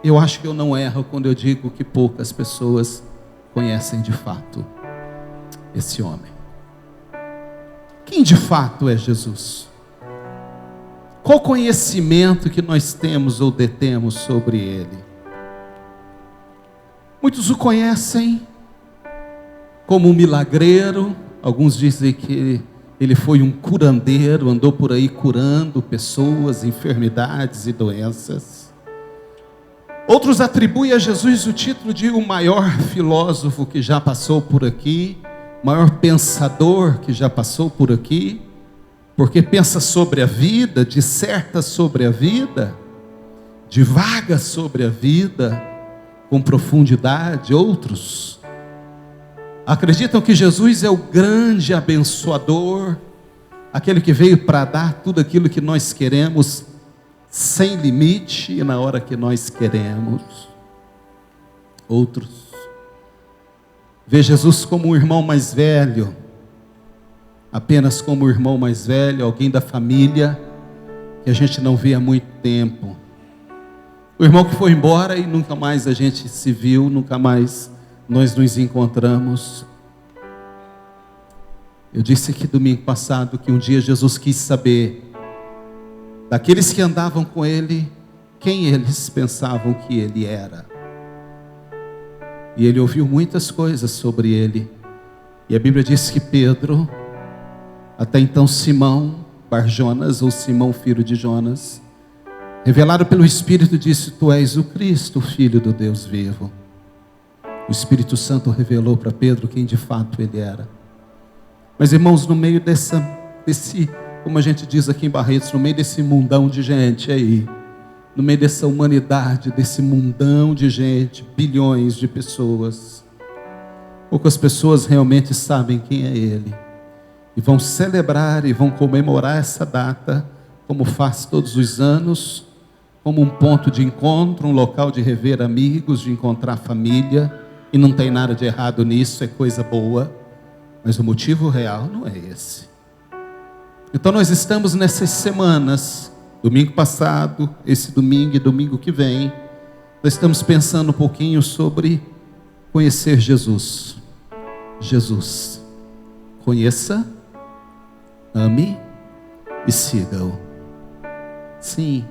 eu acho que eu não erro quando eu digo que poucas pessoas conhecem de fato esse homem. Quem de fato é Jesus? Qual conhecimento que nós temos ou detemos sobre ele? Muitos o conhecem como um milagreiro. Alguns dizem que ele foi um curandeiro, andou por aí curando pessoas, enfermidades e doenças. Outros atribuem a Jesus o título de o maior filósofo que já passou por aqui, maior pensador que já passou por aqui, porque pensa sobre a vida, disserta sobre a vida, divaga sobre a vida com profundidade. Outros acreditam que Jesus é o grande abençoador, aquele que veio para dar tudo aquilo que nós queremos, sem limite e na hora que nós queremos. Outros vê Jesus como um irmão mais velho, apenas como um irmão mais velho, alguém da família que a gente não vê há muito tempo. O irmão que foi embora e nunca mais a gente se viu, nunca mais nós nos encontramos. Eu disse aqui domingo passado que um dia Jesus quis saber daqueles que andavam com ele, quem eles pensavam que ele era. E ele ouviu muitas coisas sobre ele. E a Bíblia diz que Pedro, até então Simão Bar-Jonas, ou Simão filho de Jonas, revelado pelo Espírito, disse: tu és o Cristo, o Filho do Deus vivo. O Espírito Santo revelou para Pedro quem de fato ele era. Mas irmãos, no meio desse, como a gente diz aqui em Barretos, no meio desse mundão de gente aí, no meio dessa humanidade, desse mundão de gente, bilhões de pessoas, poucas pessoas realmente sabem quem é ele, e vão celebrar e vão comemorar essa data, como faz todos os anos, como um ponto de encontro, um local de rever amigos, de encontrar família, e não tem nada de errado nisso, é coisa boa, mas o motivo real não é esse. Então nós estamos nessas semanas, domingo passado, esse domingo e domingo que vem, nós estamos pensando um pouquinho sobre conhecer Jesus. Jesus, conheça, ame e siga-o. Sim,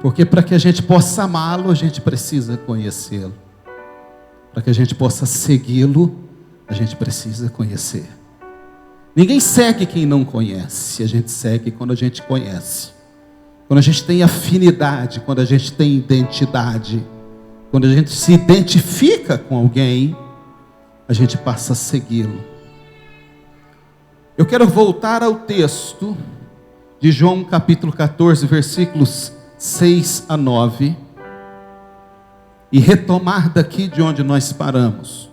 porque para que a gente possa amá-lo, a gente precisa conhecê-lo. Para que a gente possa segui-lo, a gente precisa conhecer. Ninguém segue quem não conhece, a gente segue quando a gente conhece. Quando a gente tem afinidade, quando a gente tem identidade, quando a gente se identifica com alguém, a gente passa a segui-lo. Eu quero voltar ao texto de João capítulo 14, versículos 6 a 9, e retomar daqui de onde nós paramos.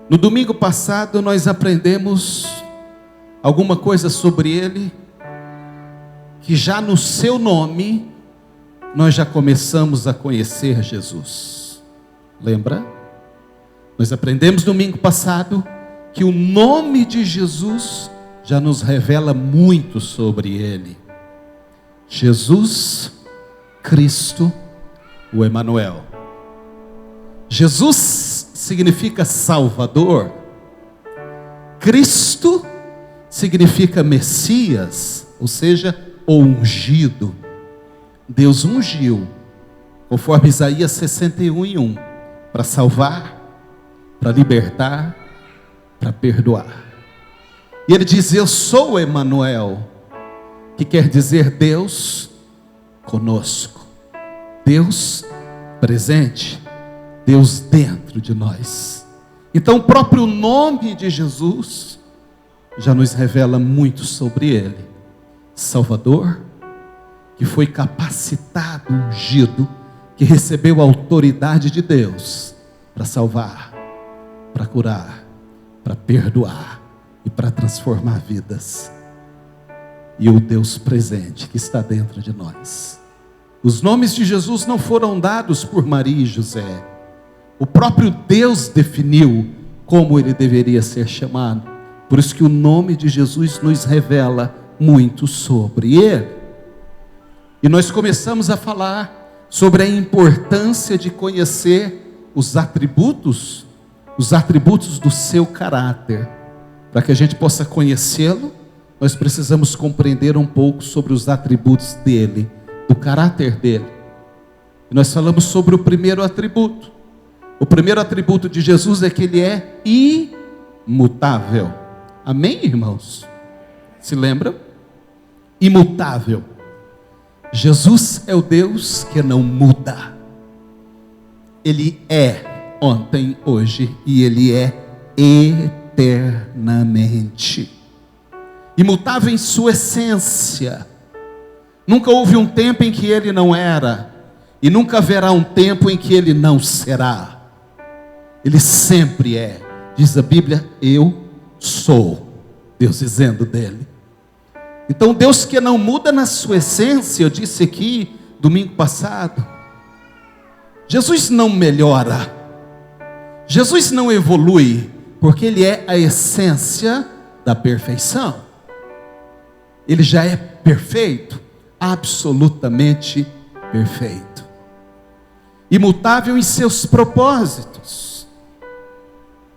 No domingo passado nós aprendemos alguma coisa sobre ele, que já no seu nome nós já começamos a conhecer Jesus. Lembra? Nós aprendemos domingo passado que o nome de Jesus já nos revela muito sobre ele. Jesus Cristo, o Emanuel. Jesus significa Salvador. Cristo significa Messias, ou seja, o ungido. Deus ungiu, conforme Isaías 61:1, para salvar, para libertar, para perdoar. E ele diz: eu sou o Emanuel, que quer dizer Deus conosco, Deus presente, Deus dentro de nós. Então o próprio nome de Jesus já nos revela muito sobre ele. Salvador, que foi capacitado, ungido, que recebeu a autoridade de Deus para salvar, para curar, para perdoar e para transformar vidas. E o Deus presente que está dentro de nós. Os nomes de Jesus não foram dados por Maria e José. O próprio Deus definiu como ele deveria ser chamado. Por isso que o nome de Jesus nos revela muito sobre ele. E nós começamos a falar sobre a importância de conhecer os atributos do seu caráter. Para que a gente possa conhecê-lo, nós precisamos compreender um pouco sobre os atributos dele, do caráter dele. E nós falamos sobre o primeiro atributo. O primeiro atributo de Jesus é que ele é imutável. Amém, irmãos? Se lembra? Imutável. Jesus é o Deus que não muda. Ele é ontem, hoje e ele é eternamente. Imutável em sua essência. Nunca houve um tempo em que ele não era, e nunca haverá um tempo em que ele não será. Ele sempre é. Diz a Bíblia, eu sou. Deus dizendo dele. Então Deus que não muda na sua essência, eu disse aqui domingo passado, Jesus não melhora, Jesus não evolui, porque ele é a essência da perfeição. Ele já é perfeito, absolutamente perfeito. Imutável em seus propósitos.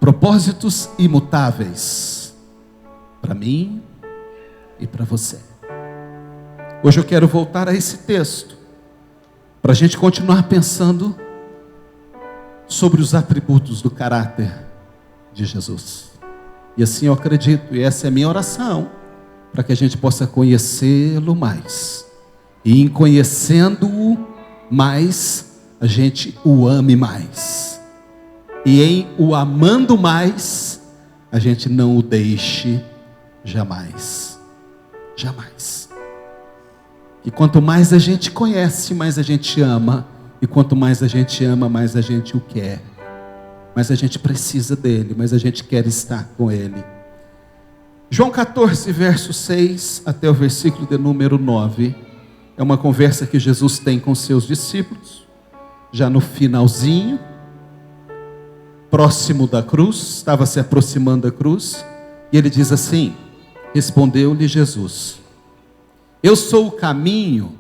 Propósitos imutáveis. Para mim e para você. Hoje eu quero voltar a esse texto, para a gente continuar pensando sobre os atributos do caráter de Jesus. E assim eu acredito, e essa é a minha oração, para que a gente possa conhecê-lo mais. E em conhecendo-o mais, a gente o ame mais. E em o amando mais, a gente não o deixe jamais. Jamais. E quanto mais a gente conhece, mais a gente ama. E quanto mais a gente ama, mais a gente o quer. Mais a gente precisa dele, mais a gente quer estar com ele. João 14, verso 6 até o versículo de número 9. É uma conversa que Jesus tem com seus discípulos. Já no finalzinho, próximo da cruz, estava se aproximando da cruz. E ele diz assim, respondeu-lhe Jesus: eu sou o caminho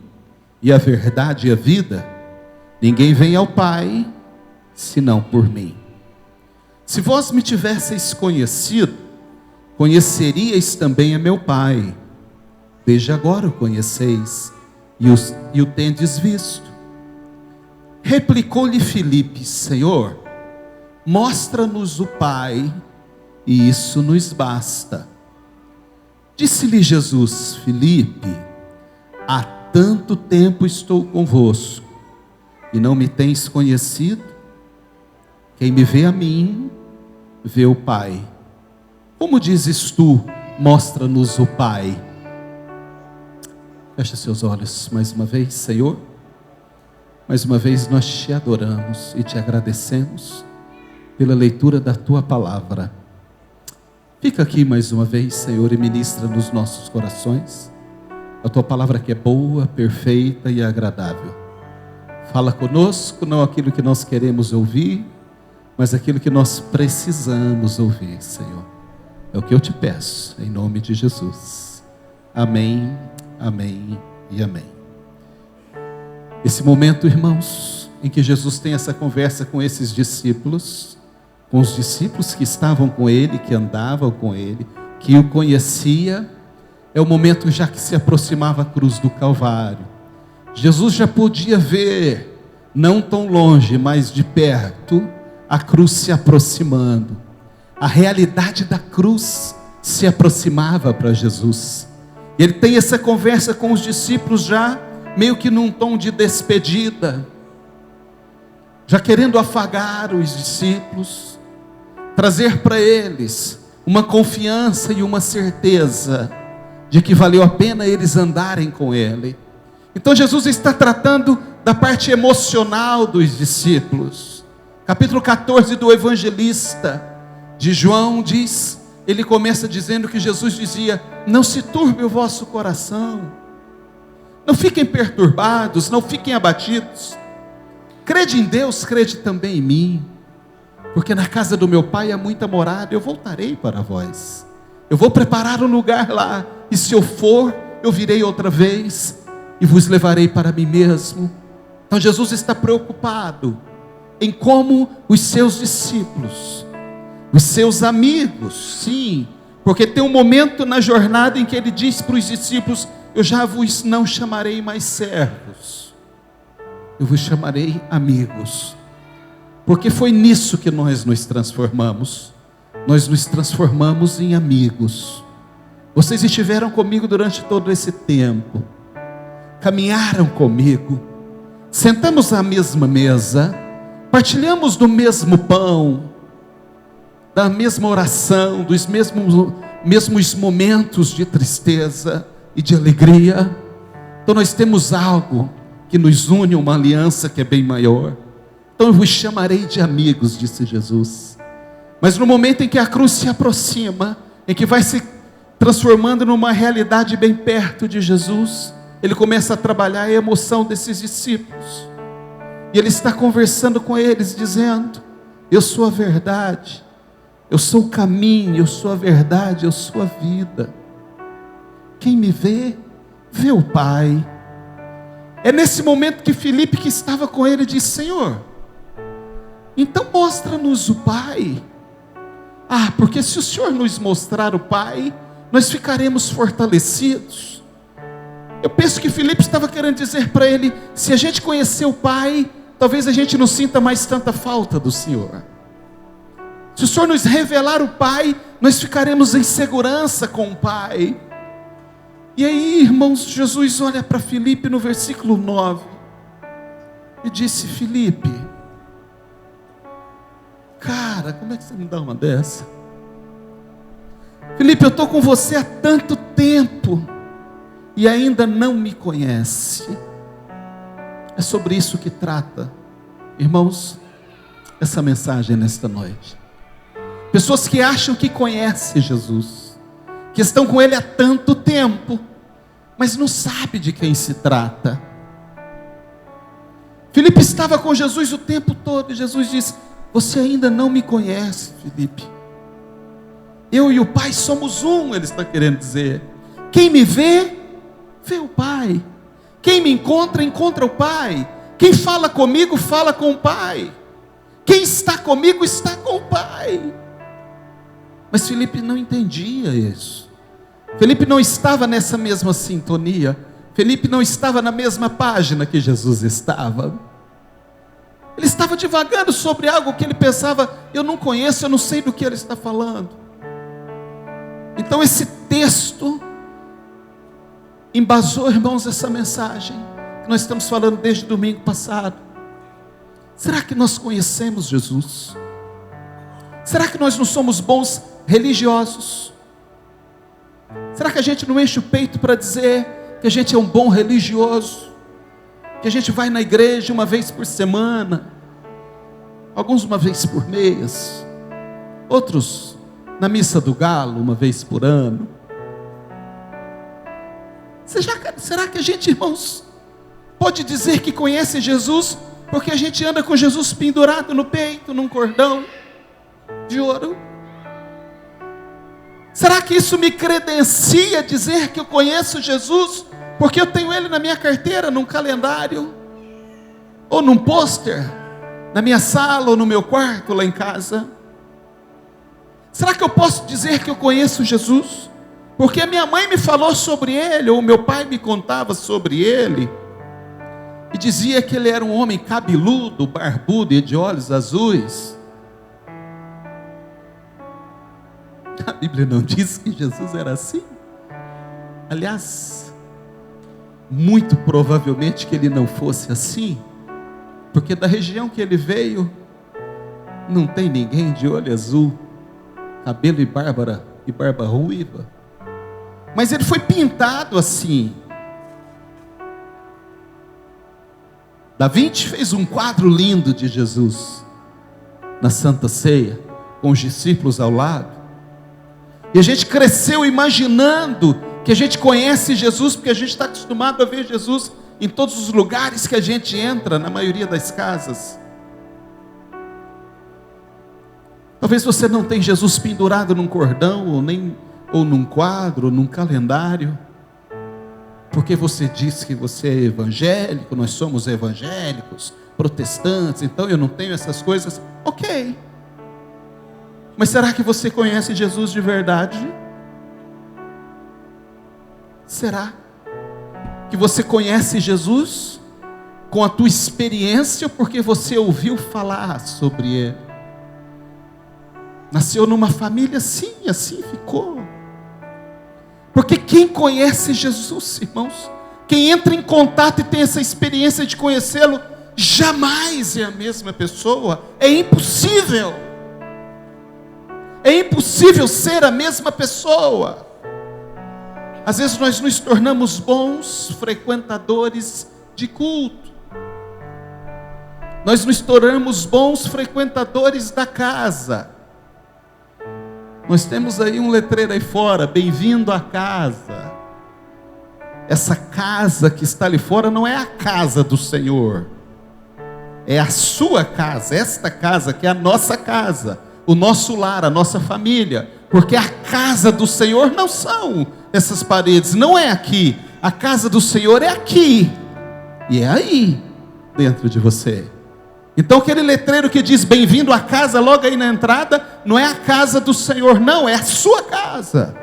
e a verdade e a vida. Ninguém vem ao Pai, senão por mim. Se vós me tivesseis conhecido, conheceríeis também a meu Pai. Desde agora o conheceis e o tendes visto. Replicou-lhe Filipe: Senhor, mostra-nos o Pai, e isso nos basta. Disse-lhe Jesus: Filipe, há tanto tempo estou convosco, e não me tens conhecido? Quem me vê a mim, vê o Pai. Como dizes tu, mostra-nos o Pai? Feche seus olhos mais uma vez, Senhor. Mais uma vez nós te adoramos e te agradecemos pela leitura da tua palavra. Fica aqui mais uma vez, Senhor, e ministra nos nossos corações a tua palavra que é boa, perfeita e agradável. Fala conosco, não aquilo que nós queremos ouvir, mas aquilo que nós precisamos ouvir, Senhor. É o que eu te peço, em nome de Jesus. Amém, amém e amém. Esse momento, irmãos, em que Jesus tem essa conversa com esses discípulos, com os discípulos que estavam com ele, que andavam com ele, que o conhecia, é o momento já que se aproximava a cruz do Calvário. Jesus já podia ver, não tão longe, mas de perto, a cruz se aproximando. A realidade da cruz se aproximava para Jesus. E ele tem essa conversa com os discípulos já, meio que num tom de despedida, já querendo afagar os discípulos, trazer para eles uma confiança e uma certeza de que valeu a pena eles andarem com ele. Então Jesus está tratando da parte emocional dos discípulos. Capítulo 14 do evangelista de João diz, ele começa dizendo que Jesus dizia: não se turbe o vosso coração, não fiquem perturbados, não fiquem abatidos, crede em Deus, crede também em mim, porque na casa do meu Pai há muita morada, eu voltarei para vós, eu vou preparar um lugar lá, e se eu for, eu virei outra vez, e vos levarei para mim mesmo, Então Jesus está preocupado em como os seus discípulos, os seus amigos, sim, porque tem um momento na jornada em que ele diz para os discípulos: eu já vos não chamarei mais servos, eu vos chamarei amigos, porque foi nisso que nós nos transformamos em amigos. Vocês estiveram comigo durante todo esse tempo, caminharam comigo, sentamos à mesma mesa, partilhamos do mesmo pão, da mesma oração, dos mesmos momentos de tristeza e de alegria. Então nós temos algo que nos une, uma aliança que é bem maior. Então eu vos chamarei de amigos, disse Jesus. Mas no momento em que a cruz se aproxima, em que vai se transformando numa realidade bem perto de Jesus, ele começa a trabalhar a emoção desses discípulos. E ele está conversando com eles, dizendo: eu sou a verdade, eu sou o caminho, eu sou a verdade, eu sou a vida. Quem me vê, vê o Pai. É nesse momento que Filipe, que estava com ele, disse: Senhor, então mostra-nos o Pai. Porque se o Senhor nos mostrar o Pai, nós ficaremos fortalecidos. Eu penso que Filipe estava querendo dizer para ele: se a gente conhecer o Pai, talvez a gente não sinta mais tanta falta do Senhor. Se o Senhor nos revelar o Pai, nós ficaremos em segurança com o Pai. E aí, irmãos, Jesus olha para Filipe no versículo 9 e disse: Filipe, cara, como é que você me dá uma dessa? Filipe, eu estou com você há tanto tempo e ainda não me conhece. É sobre isso que trata, irmãos, essa mensagem nesta noite. Pessoas que acham que conhecem Jesus, que estão com Ele há tanto tempo, mas não sabem de quem se trata. Filipe estava com Jesus o tempo todo, e Jesus disse: você ainda não me conhece, Filipe. Eu e o Pai somos um, ele está querendo dizer. Quem me vê, vê o Pai. Quem me encontra, encontra o Pai. Quem fala comigo, fala com o Pai. Quem está comigo, está com o Pai. Mas Filipe não entendia isso. Filipe não estava nessa mesma sintonia. Filipe não estava na mesma página que Jesus estava. Ele estava divagando sobre algo que ele pensava: eu não conheço, eu não sei do que ele está falando. Então esse texto embasou, irmãos, essa mensagem que nós estamos falando desde domingo passado. Será que nós conhecemos Jesus? Será que nós não somos bons religiosos? Será que a gente não enche o peito para dizer que a gente é um bom religioso? Que a gente vai na igreja uma vez por semana, alguns uma vez por mês, outros na missa do galo uma vez por ano. Será que a gente, irmãos, pode dizer que conhece Jesus porque a gente anda com Jesus pendurado no peito, num cordão de ouro? Será que isso me credencia dizer que eu conheço Jesus porque eu tenho Ele na minha carteira, num calendário, ou num pôster, na minha sala ou no meu quarto lá em casa? Será que eu posso dizer que eu conheço Jesus porque a minha mãe me falou sobre Ele, ou meu pai me contava sobre Ele, e dizia que Ele era um homem cabeludo, barbudo e de olhos azuis? A Bíblia não diz que Jesus era assim? Aliás, muito provavelmente que Ele não fosse assim, porque da região que Ele veio, não tem ninguém de olho azul, cabelo e barba ruiva. Mas Ele foi pintado assim. Da Vinci fez um quadro lindo de Jesus na Santa Ceia, com os discípulos ao lado. E a gente cresceu imaginando que a gente conhece Jesus, porque a gente está acostumado a ver Jesus em todos os lugares que a gente entra, na maioria das casas. Talvez você não tenha Jesus pendurado num cordão, ou num quadro, ou num calendário. porque você diz que você é evangélico, nós somos evangélicos, protestantes, então eu não tenho essas coisas. Ok. Mas será que você conhece Jesus de verdade? Será que você conhece Jesus com a tua experiência, porque você ouviu falar sobre Ele? Nasceu numa família, sim, assim ficou. Porque quem conhece Jesus, irmãos, quem entra em contato e tem essa experiência de conhecê-lo, jamais é a mesma pessoa. É impossível. É impossível ser a mesma pessoa. Às vezes nós nos tornamos bons frequentadores de culto. Nós nos tornamos bons frequentadores da casa. Nós temos aí um letreiro aí fora, bem-vindo à casa. Essa casa que está ali fora não é a casa do Senhor. É a sua casa, esta casa que é a nossa casa, o nosso lar, a nossa família. Porque a casa do Senhor não são essas paredes, não é aqui. A casa do Senhor é aqui. E é aí, dentro de você. Então aquele letreiro que diz bem-vindo à casa, logo aí na entrada, não é a casa do Senhor, não, é a sua casa,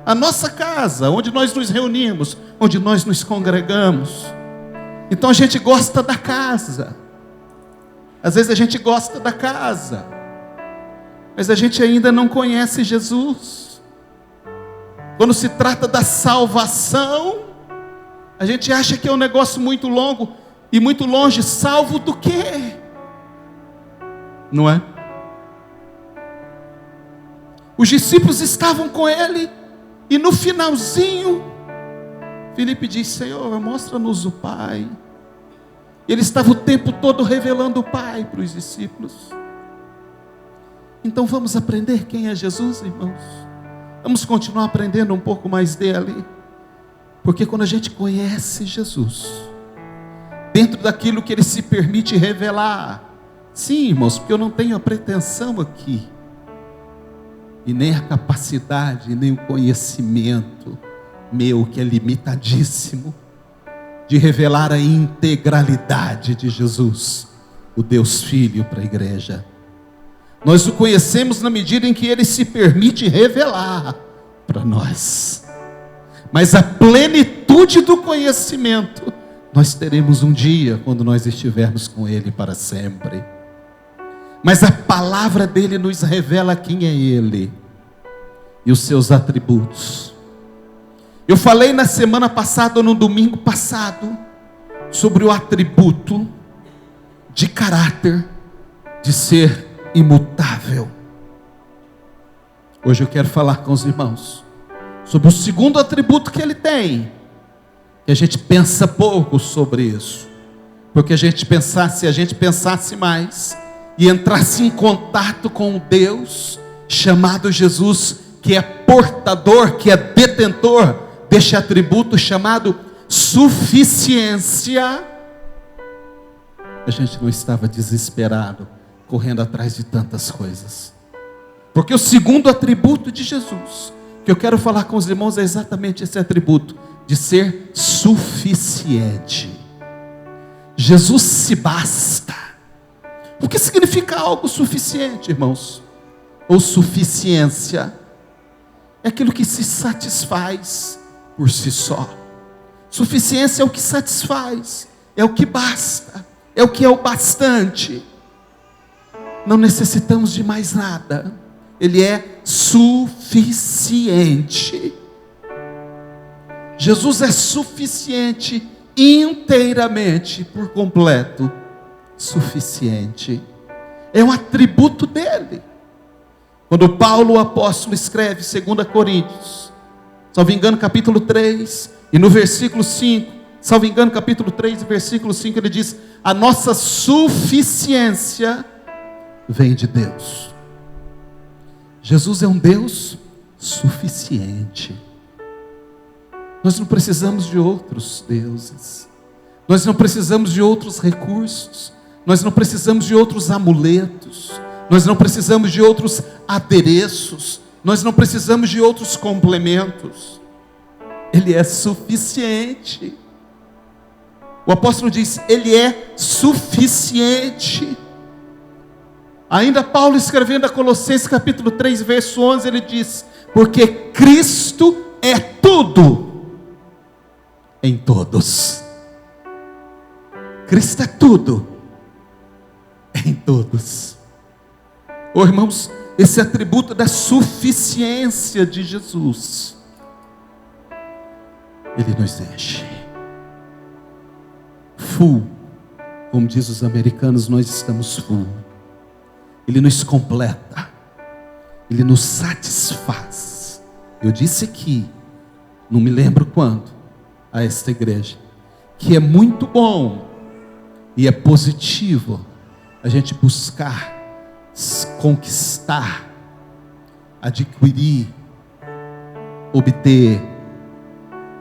a nossa casa, onde nós nos reunimos, onde nós nos congregamos. Então a gente gosta da casa, às vezes a gente gosta da casa, mas a gente ainda não conhece Jesus. Quando se trata da salvação, a gente acha que é um negócio muito longo e muito longe. Salvo do quê? Não é? Os discípulos estavam com ele, e no finalzinho, Filipe diz: Senhor, mostra-nos o Pai. Ele estava o tempo todo revelando o Pai para os discípulos. Então vamos aprender quem é Jesus, irmãos. Vamos continuar aprendendo um pouco mais dele. Porque quando a gente conhece Jesus, dentro daquilo que Ele se permite revelar, sim, irmãos, porque eu não tenho a pretensão aqui, e nem a capacidade, nem o conhecimento meu, que é limitadíssimo, de revelar a integralidade de Jesus, o Deus Filho, para a igreja. Nós o conhecemos na medida em que Ele se permite revelar para nós. Mas a plenitude do conhecimento nós teremos um dia, quando nós estivermos com Ele para sempre. Mas a palavra dele nos revela quem é Ele e os seus atributos. Eu falei na semana passada, ou no domingo passado, sobre o atributo de caráter de ser imutável. Hoje eu quero falar com os irmãos sobre o segundo atributo que Ele tem, que a gente pensa pouco sobre isso, porque se a gente pensasse mais e entrasse em contato com o Deus chamado Jesus, que é portador, que é detentor deste atributo chamado suficiência, a gente não estava desesperado, correndo atrás de tantas coisas. Porque o segundo atributo de Jesus, que eu quero falar com os irmãos, é exatamente esse atributo, de ser suficiente. Jesus se basta. O que significa algo suficiente, irmãos? Ou suficiência? É aquilo que se satisfaz por si só. Suficiência é o que satisfaz, é o que basta, é o que é o bastante. Não necessitamos de mais nada. Ele é suficiente. Jesus é suficiente inteiramente, por completo. Suficiente. É um atributo dele. Quando Paulo, o apóstolo, escreve 2 Coríntios, salvo engano capítulo 3, e no versículo 5, salvo engano capítulo 3, versículo 5, ele diz: a nossa suficiência vem de Deus. Jesus é um Deus suficiente. Nós não precisamos de outros deuses, nós não precisamos de outros recursos, nós não precisamos de outros amuletos, nós não precisamos de outros adereços, nós não precisamos de outros complementos. Ele é suficiente. O apóstolo diz, Ele é suficiente. Ainda Paulo escrevendo a Colossenses capítulo 3, verso 11, ele diz, porque Cristo é tudo em todos. Cristo é tudo em todos. Oh, irmãos, esse atributo da suficiência de Jesus, Ele nos enche. Full, como diz os americanos, nós estamos full. Ele nos completa, Ele nos satisfaz. Eu disse aqui, não me lembro quando, a esta igreja, que é muito bom e é positivo a gente buscar, conquistar, adquirir, obter,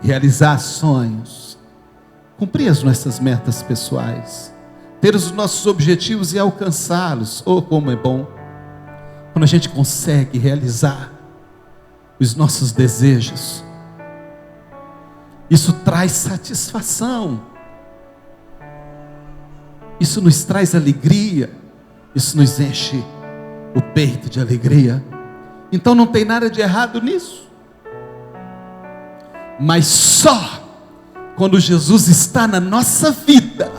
realizar sonhos, cumprir as nossas metas pessoais, ter os nossos objetivos e alcançá-los. Oh, como é bom quando a gente consegue realizar os nossos desejos. Isso traz satisfação, isso nos traz alegria, isso nos enche o peito de alegria. Então não tem nada de errado nisso, mas só quando Jesus está na nossa vida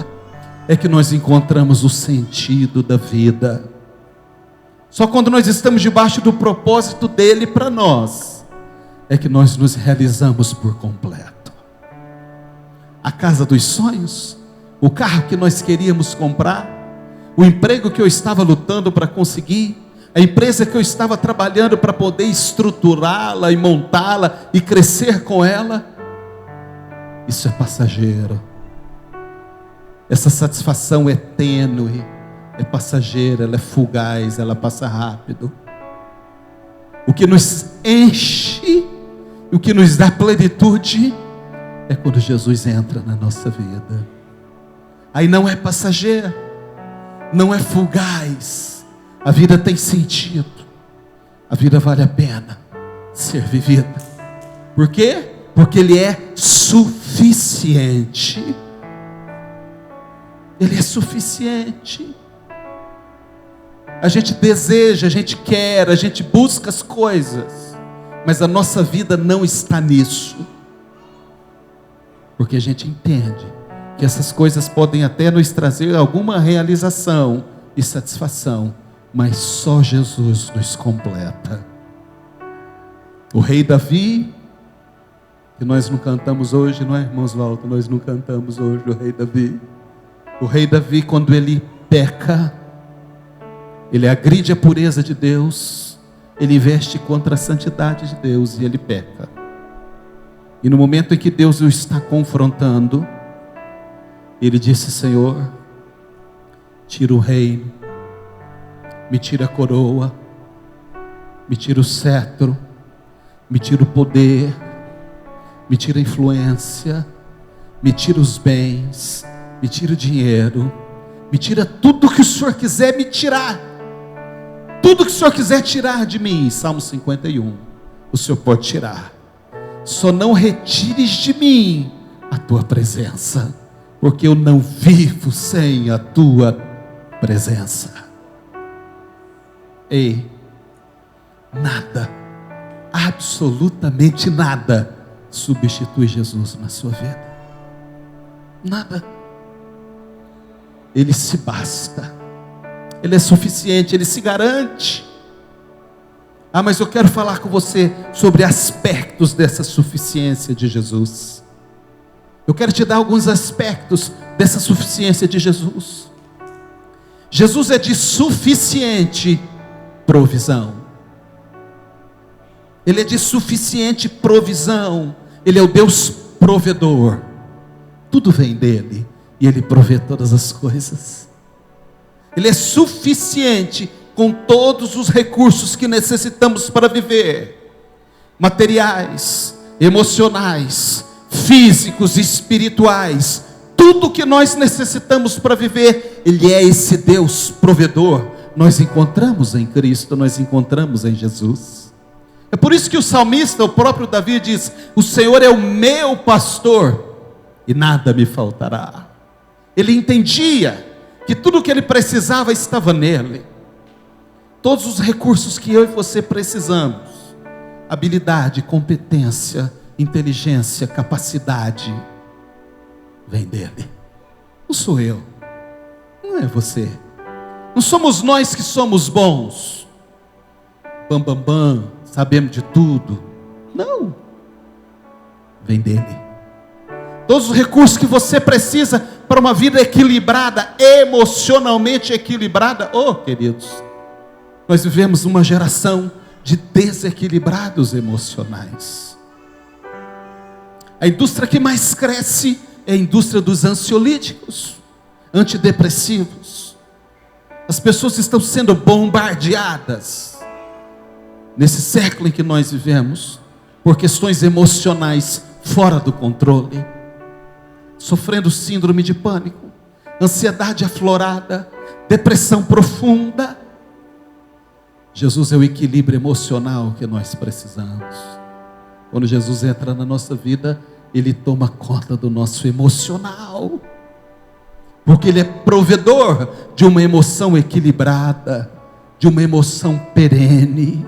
é que nós encontramos o sentido da vida. Só quando nós estamos debaixo do propósito dele para nós é que nós nos realizamos por completo. A casa dos sonhos, o carro que nós queríamos comprar, o emprego que eu estava lutando para conseguir, a empresa que eu estava trabalhando para poder estruturá-la e montá-la e crescer com ela, isso é passageiro. Essa satisfação é tênue, é passageira, ela é fugaz, ela passa rápido. O que nos enche, o que nos dá plenitude, é quando Jesus entra na nossa vida. Aí não é passageiro, não é fugaz, a vida tem sentido, a vida vale a pena ser vivida. Por quê? Porque Ele é suficiente. Ele é suficiente. A gente deseja, a gente quer, a gente busca as coisas, mas a nossa vida não está nisso, porque a gente entende que essas coisas podem até nos trazer alguma realização e satisfação, mas só Jesus nos completa. O rei Davi, que nós não cantamos hoje, não é, irmãos Walter? Nós não cantamos hoje o rei Davi. O rei Davi, quando ele peca, ele agride a pureza de Deus, ele investe contra a santidade de Deus e ele peca. E no momento em que Deus o está confrontando, ele disse: Senhor, tira o reino, me tira a coroa, me tira o cetro, me tira o poder, me tira a influência, me tira os bens, me tira o dinheiro, me tira tudo que o Senhor quiser me tirar, tudo que o Senhor quiser tirar de mim. Salmo 51, o Senhor pode tirar, só não retires de mim a tua presença, porque eu não vivo sem a tua presença. Ei, nada, absolutamente nada substitui Jesus na sua vida. Nada. Ele se basta, Ele é suficiente, Ele se garante. Ah, mas eu quero falar com você sobre aspectos dessa suficiência de Jesus. Eu quero te dar alguns aspectos dessa suficiência de Jesus. Jesus é de suficiente provisão. Ele é de suficiente provisão. Ele é o Deus provedor. Tudo vem dele e Ele provê todas as coisas. Ele é suficiente com todos os recursos que necessitamos para viver, materiais, emocionais, físicos, espirituais, tudo que nós necessitamos para viver. Ele é esse Deus provedor. Nós encontramos em Cristo, nós encontramos em Jesus. É por isso que o salmista, o próprio Davi, diz: o Senhor é o meu pastor e nada me faltará. Ele entendia que tudo o que ele precisava estava nele. Todos os recursos que eu e você precisamos, habilidade, competência, inteligência, capacidade, vem dele. Não sou eu, não é você. Não somos nós que somos bons, bam, bam, bam, sabemos de tudo. Não, vem dele. Todos os recursos que você precisa para uma vida equilibrada, emocionalmente equilibrada. Oh, queridos, nós vivemos uma geração de desequilibrados emocionais. A indústria que mais cresce é a indústria dos ansiolíticos, antidepressivos. As pessoas estão sendo bombardeadas nesse século em que nós vivemos por questões emocionais fora do controle, sofrendo síndrome de pânico, ansiedade aflorada, depressão profunda. Jesus é o equilíbrio emocional que nós precisamos. Quando Jesus entra na nossa vida, Ele toma conta do nosso emocional, porque Ele é provedor de uma emoção equilibrada, de uma emoção perene.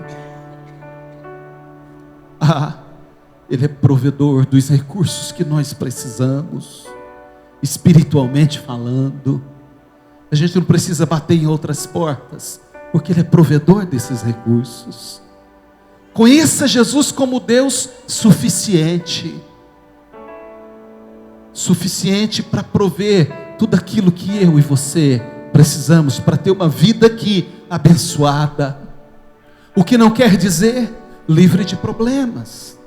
Ele é provedor dos recursos que nós precisamos, espiritualmente falando. A gente não precisa bater em outras portas, porque Ele é provedor desses recursos. Conheça Jesus como Deus suficiente, suficiente para prover tudo aquilo que eu e você precisamos para ter uma vida aqui abençoada. O que não quer dizer livre de problemas,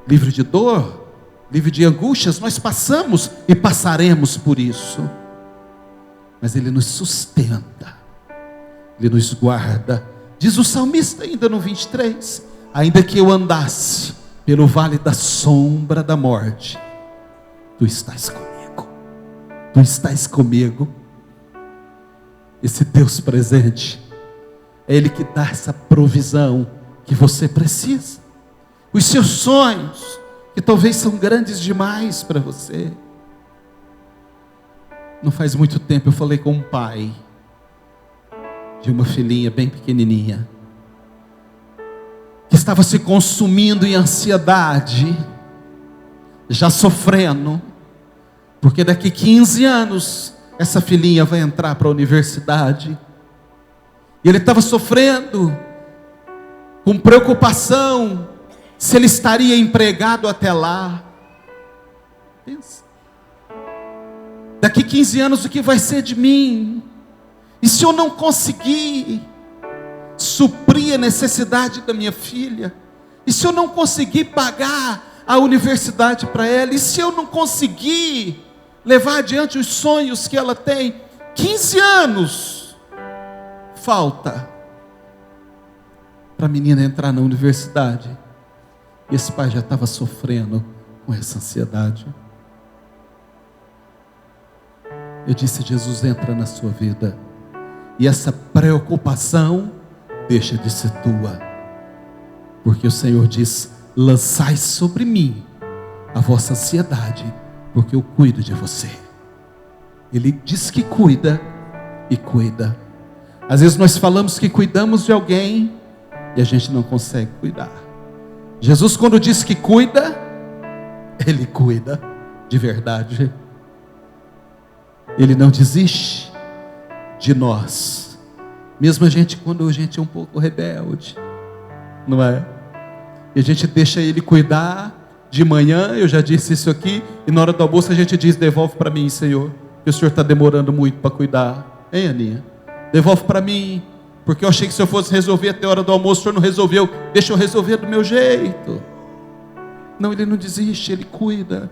livre de dor, livre de angústias. Nós passamos e passaremos por isso, mas Ele nos sustenta, Ele nos guarda. Diz o salmista ainda no 23: ainda que eu andasse pelo vale da sombra da morte, Tu estás comigo, Tu estás comigo. Esse Deus presente, é Ele que dá essa provisão que você precisa. Os seus sonhos, que talvez são grandes demais para você. Não faz muito tempo eu falei com um pai de uma filhinha bem pequenininha, que estava se consumindo em ansiedade, já sofrendo, porque daqui 15 anos essa filhinha vai entrar para a universidade. E ele estava sofrendo, com preocupação, se ele estaria empregado até lá. Pensa, daqui 15 anos o que vai ser de mim? E se eu não conseguir suprir a necessidade da minha filha? E se eu não conseguir pagar a universidade para ela? E se eu não conseguir levar adiante os sonhos que ela tem? 15 anos falta para a menina entrar na universidade. E esse pai já estava sofrendo com essa ansiedade. Eu disse: Jesus entra na sua vida, e essa preocupação deixa de ser tua, porque o Senhor diz: lançai sobre mim a vossa ansiedade, porque eu cuido de você. Ele diz que cuida e cuida. Às vezes nós falamos que cuidamos de alguém e a gente não consegue cuidar. Jesus, quando diz que cuida, Ele cuida de verdade. Ele não desiste de nós, mesmo quando a gente é um pouco rebelde, não é? E a gente deixa Ele cuidar. De manhã, eu já disse isso aqui, e na hora do almoço a gente diz: devolve para mim, Senhor, que o Senhor está demorando muito para cuidar. Hein, Aninha? Devolve para mim, porque eu achei que se eu fosse resolver até a hora do almoço, o Senhor não resolveu, deixa eu resolver do meu jeito. Não, Ele não desiste, Ele cuida.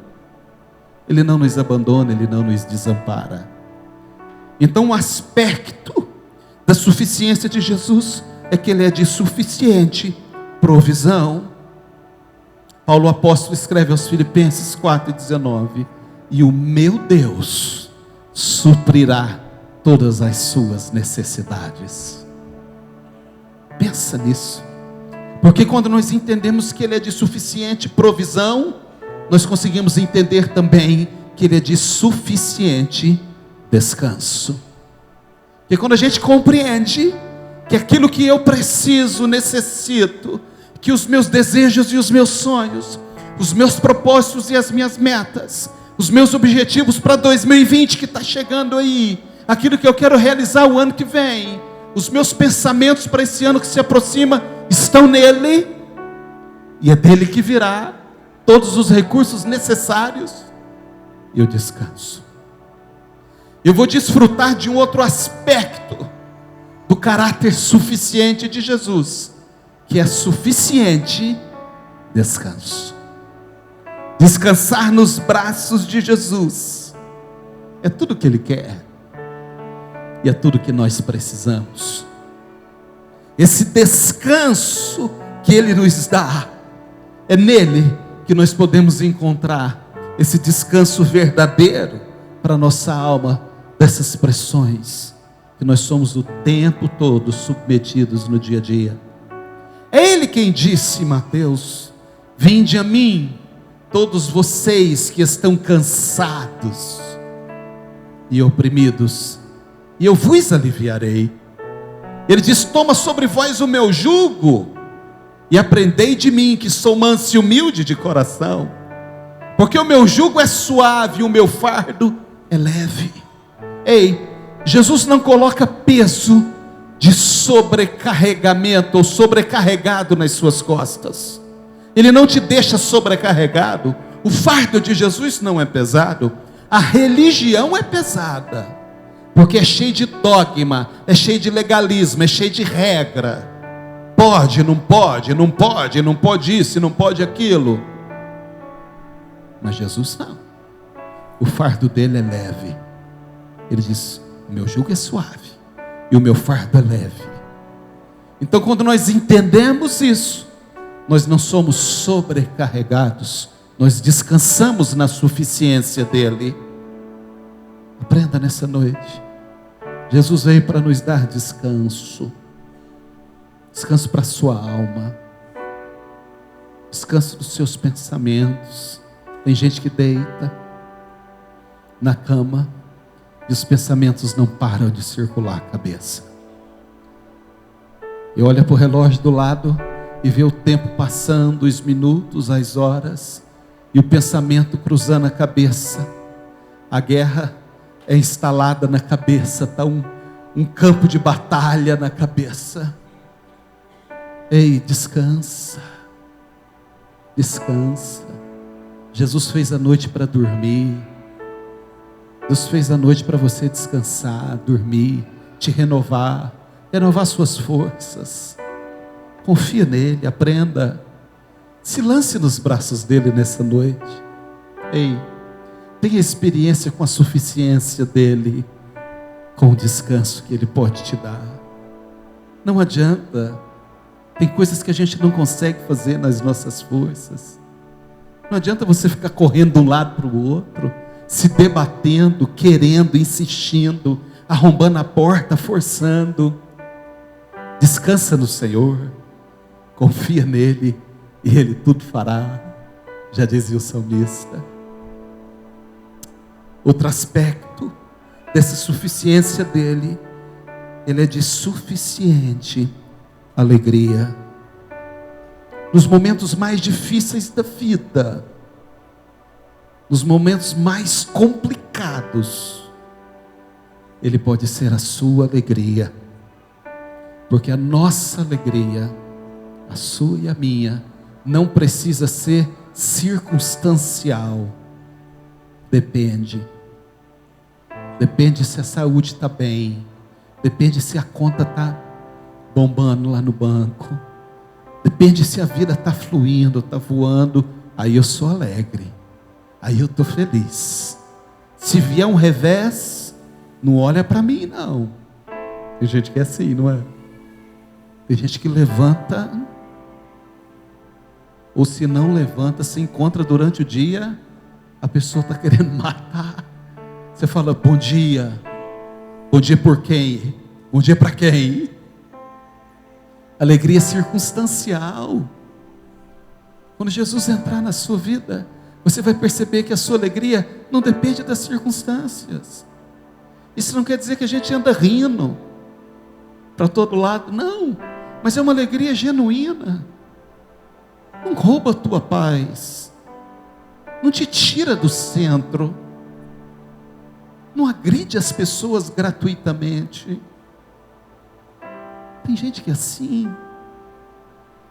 Ele não nos abandona, Ele não nos desampara. Então o aspecto da suficiência de Jesus é que Ele é de suficiente provisão. Paulo apóstolo escreve aos Filipenses 4:19: e o meu Deus suprirá todas as suas necessidades. Pensa nisso. Porque quando nós entendemos que Ele é de suficiente provisão, nós conseguimos entender também que Ele é de suficiente descanso. Porque quando a gente compreende que aquilo que eu preciso, necessito, que os meus desejos e os meus sonhos, os meus propósitos e as minhas metas, os meus objetivos para 2020 que está chegando aí, aquilo que eu quero realizar o ano que vem, os meus pensamentos para esse ano que se aproxima, estão nele, e é dele que virá todos os recursos necessários, e eu descanso. Eu vou desfrutar de um outro aspecto do caráter suficiente de Jesus, que é suficiente descanso. Descansar nos braços de Jesus é tudo o que Ele quer, e é tudo que nós precisamos. Esse descanso que Ele nos dá, é nele que nós podemos encontrar esse descanso verdadeiro para a nossa alma, dessas pressões que nós somos o tempo todo submetidos no dia a dia. É Ele quem disse em Mateus: vinde a mim, todos vocês que estão cansados e oprimidos, e eu vos aliviarei. Ele diz: toma sobre vós o meu jugo, e aprendei de mim, que sou manso e humilde de coração, porque o meu jugo é suave, e o meu fardo é leve. Ei, Jesus não coloca peso de sobrecarregamento ou sobrecarregado nas suas costas. Ele não te deixa sobrecarregado. O fardo de Jesus não é pesado. A religião é pesada, porque é cheio de dogma, é cheio de legalismo, é cheio de regra. Pode, não pode, não pode, não pode isso, não pode aquilo. Mas Jesus não. O fardo dele é leve. Ele diz: o meu jugo é suave e o meu fardo é leve. Então, quando nós entendemos isso, nós não somos sobrecarregados, nós descansamos na suficiência dele. Aprenda nessa noite. Jesus veio para nos dar descanso. Descanso para a sua alma. Descanso dos seus pensamentos. Tem gente que deita na cama e os pensamentos não param de circular a cabeça. E olha para o relógio do lado e vê o tempo passando, os minutos, as horas, e o pensamento cruzando a cabeça. A guerra é instalada na cabeça, está um campo de batalha na cabeça. Ei, descansa, descansa. Jesus fez a noite para dormir. Deus fez a noite para você descansar, dormir, te renovar suas forças. Confia nele, aprenda. Se lance nos braços dele nessa noite. Ei, tenha experiência com a suficiência dele, com o descanso que ele pode te dar. Não adianta. Tem coisas que a gente não consegue fazer nas nossas forças. Não adianta você ficar correndo de um lado para o outro, se debatendo, querendo, insistindo, arrombando a porta, forçando. Descansa no Senhor, confia nele e ele tudo fará, já dizia o salmista. Outro aspecto dessa suficiência dele, ele é de suficiente alegria. Nos momentos mais difíceis da vida, nos momentos mais complicados, ele pode ser a sua alegria, porque a nossa alegria, a sua e a minha, não precisa ser circunstancial. Depende se a saúde está bem, depende se a conta está bombando lá no banco, depende se a vida está fluindo, está voando. Aí eu sou alegre, aí eu estou feliz. Se vier um revés, não olha para mim não. Tem gente que é assim, não é? Tem gente que levanta, ou se não levanta, se encontra durante o dia, a pessoa está querendo matar. Você fala: bom dia por quem? Bom dia para quem? Alegria circunstancial. Quando Jesus entrar na sua vida, você vai perceber que a sua alegria não depende das circunstâncias. Isso não quer dizer que a gente anda rindo para todo lado, não. Mas é uma alegria genuína. Não rouba a tua paz. Não te tira do centro. Não agride as pessoas gratuitamente. Tem gente que é assim.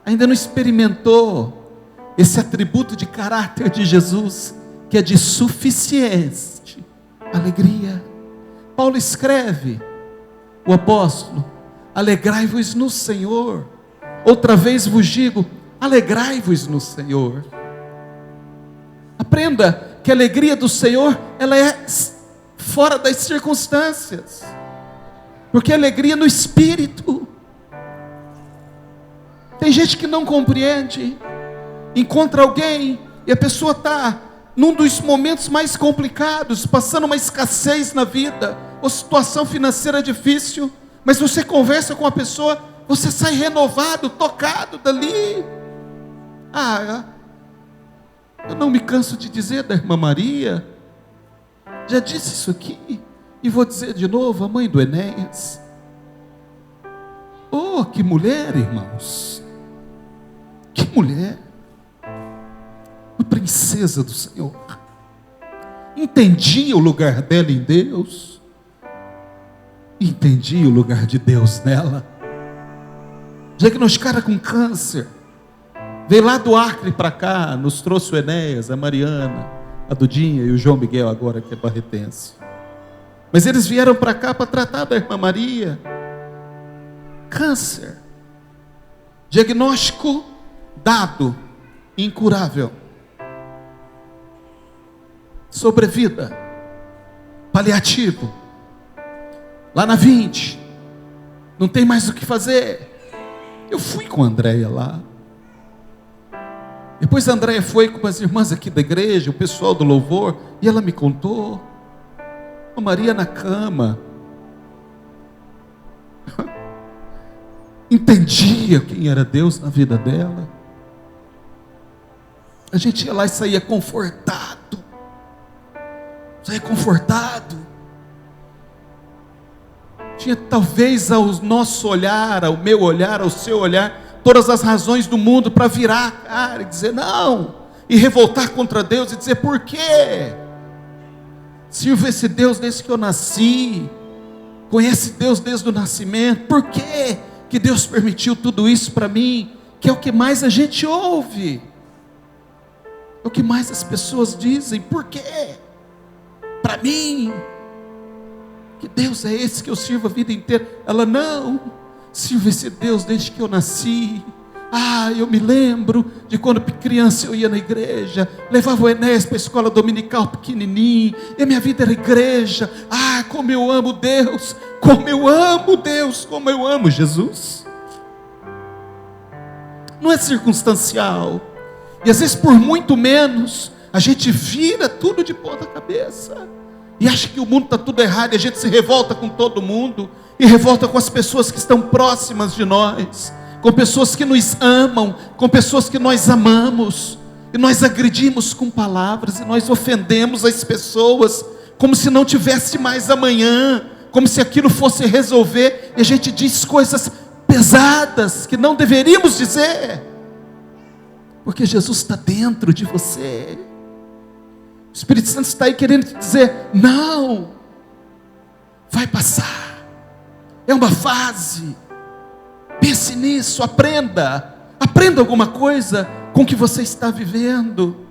Ainda não experimentou esse atributo de caráter de Jesus, que é de suficiente alegria. Paulo escreve, o apóstolo: alegrai-vos no Senhor. Outra vez vos digo, alegrai-vos no Senhor. Aprenda que a alegria do Senhor, ela é fora das circunstâncias, porque a alegria no espírito. Tem gente que não compreende, encontra alguém e a pessoa está num dos momentos mais complicados, passando uma escassez na vida, ou situação financeira difícil, mas você conversa com a pessoa, você sai renovado, tocado dali. Eu não me canso de dizer da irmã Maria, já disse isso aqui, e vou dizer de novo, a mãe do Enéas. Oh, que mulher, irmãos, que mulher, uma princesa do Senhor, entendia o lugar dela em Deus, entendia o lugar de Deus nela. Diagnosticada com câncer, veio lá do Acre para cá, nos trouxe o Enéas, a Mariana, a Dudinha e o João Miguel agora, que é barretense. Mas eles vieram para cá para tratar da irmã Maria. Câncer, diagnóstico dado, incurável, sobrevida, paliativo, lá na 20, não tem mais o que fazer. Eu fui com a Andréia lá, depois a Andréia foi com as irmãs aqui da igreja, o pessoal do louvor, e ela me contou, a Maria na cama, entendia quem era Deus na vida dela. A gente ia lá e saía confortado, tinha talvez ao nosso olhar, ao meu olhar, ao seu olhar, todas as razões do mundo para virar a cara e dizer não, e revoltar contra Deus e dizer: por quê? Sirvo esse Deus desde que eu nasci, conhece Deus desde o nascimento, por quê que Deus permitiu tudo isso para mim? Que é o que mais a gente ouve, é o que mais as pessoas dizem: por quê? Para mim, que Deus é esse que eu sirvo a vida inteira? Ela: não, sirvo esse Deus desde que eu nasci. Eu me lembro de quando criança eu ia na igreja, levava o Enéas para a escola dominical pequenininho, e a minha vida era igreja. Como eu amo Deus, como eu amo Deus, como eu amo Jesus. Não é circunstancial, e às vezes por muito menos a gente vira tudo de ponta cabeça e acha que o mundo está tudo errado, e a gente se revolta com todo mundo, e revolta com as pessoas que estão próximas de nós, com pessoas que nos amam, com pessoas que nós amamos, e nós agredimos com palavras, e nós ofendemos as pessoas, como se não tivesse mais amanhã, como se aquilo fosse resolver, e a gente diz coisas pesadas, que não deveríamos dizer, porque Jesus está dentro de você, o Espírito Santo está aí querendo te dizer: não, vai passar, é uma fase, pense nisso, aprenda alguma coisa com o que você está vivendo,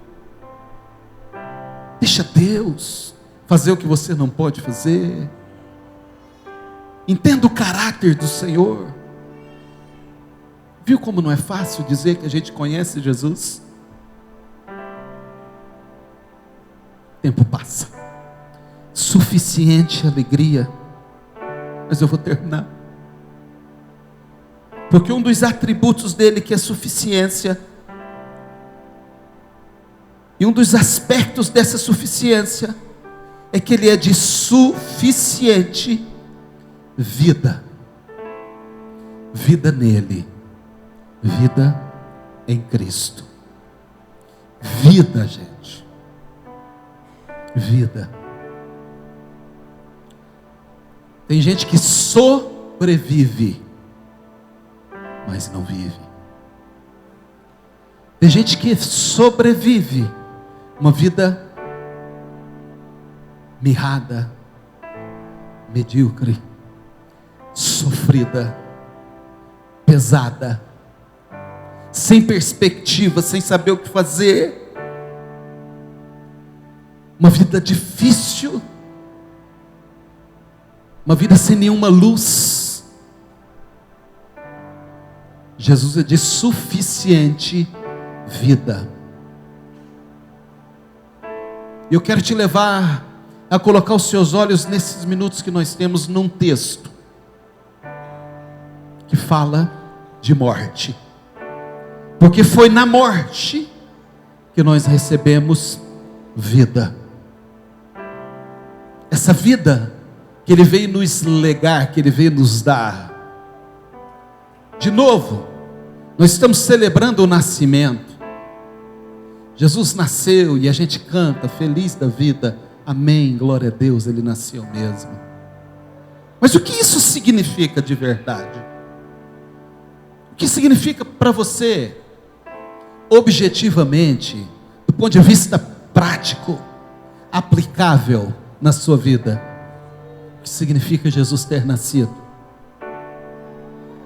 deixa Deus fazer o que você não pode fazer, entenda o caráter do Senhor. Viu como não é fácil dizer que a gente conhece Jesus? O tempo passa, suficiente alegria, mas eu vou terminar, porque um dos atributos dele, que é suficiência, e um dos aspectos dessa suficiência, é que ele é de suficiente vida nele, vida em Cristo. Vida, gente. Vida. Tem gente que sobrevive, mas não vive. Tem gente que sobrevive uma vida mirrada, medíocre, sofrida, pesada, sem perspectiva, sem saber o que fazer. Uma vida difícil, uma vida sem nenhuma luz. Jesus é de suficiente vida. E eu quero te levar a colocar os seus olhos nesses minutos que nós temos num texto que fala de morte, porque foi na morte que nós recebemos vida. Essa vida que Ele veio nos legar, que Ele veio nos dar. De novo, nós estamos celebrando o nascimento. Jesus nasceu e a gente canta, feliz da vida. Amém, glória a Deus, Ele nasceu mesmo. Mas o que isso significa de verdade? O que significa para você, objetivamente, do ponto de vista prático, aplicável na sua vida? O que significa Jesus ter nascido?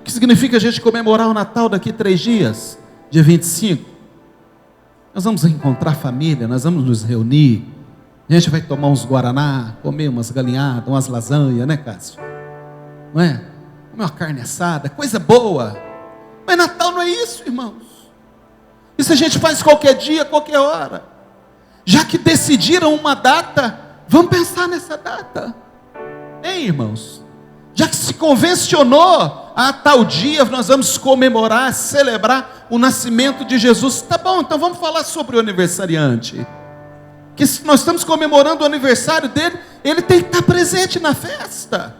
O que significa a gente comemorar o Natal daqui 3 dias, dia 25? Nós vamos encontrar família, nós vamos nos reunir, a gente vai tomar uns guaraná, comer umas galinhadas, umas lasanhas, né, Cássio? Não é? Comer uma carne assada, coisa boa. Mas Natal não é isso, irmãos. Isso a gente faz qualquer dia, qualquer hora. Já que decidiram uma data, vamos pensar nessa data. Hein, irmãos? Já que se convencionou, a tal dia nós vamos comemorar, celebrar o nascimento de Jesus. Tá bom, então vamos falar sobre o aniversariante. Que se nós estamos comemorando o aniversário dele, ele tem que estar presente na festa.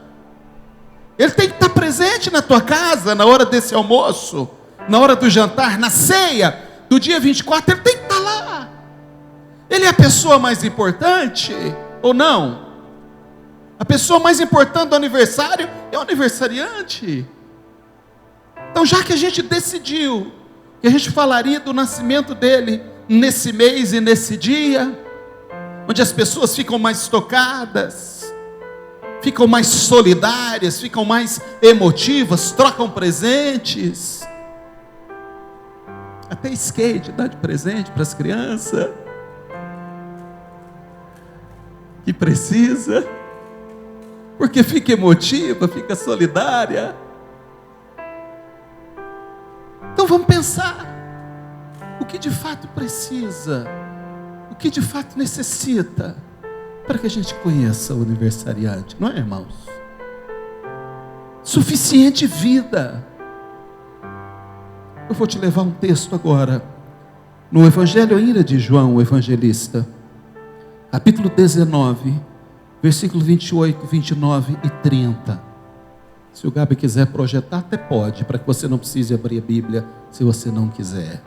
Ele tem que estar presente na tua casa, na hora desse almoço, na hora do jantar, na ceia do dia 24, ele tem que estar lá. Ele é a pessoa mais importante ou não? A pessoa mais importante do aniversário é o aniversariante. Então, já que a gente decidiu que a gente falaria do nascimento dele nesse mês e nesse dia, onde as pessoas ficam mais tocadas, ficam mais solidárias, ficam mais emotivas, trocam presentes, até skate dá de presente para as crianças que precisa, porque fica emotiva, fica solidária. Então vamos pensar o que de fato precisa, o que de fato necessita para que a gente conheça o aniversariante, não é, irmãos? Suficiente vida. Eu vou te levar um texto agora, no Evangelho ainda de João, o evangelista, capítulo 19, versículo 28, 29 e 30. Se o Gabi quiser projetar, até pode, para que você não precise abrir a Bíblia, se você não quiser.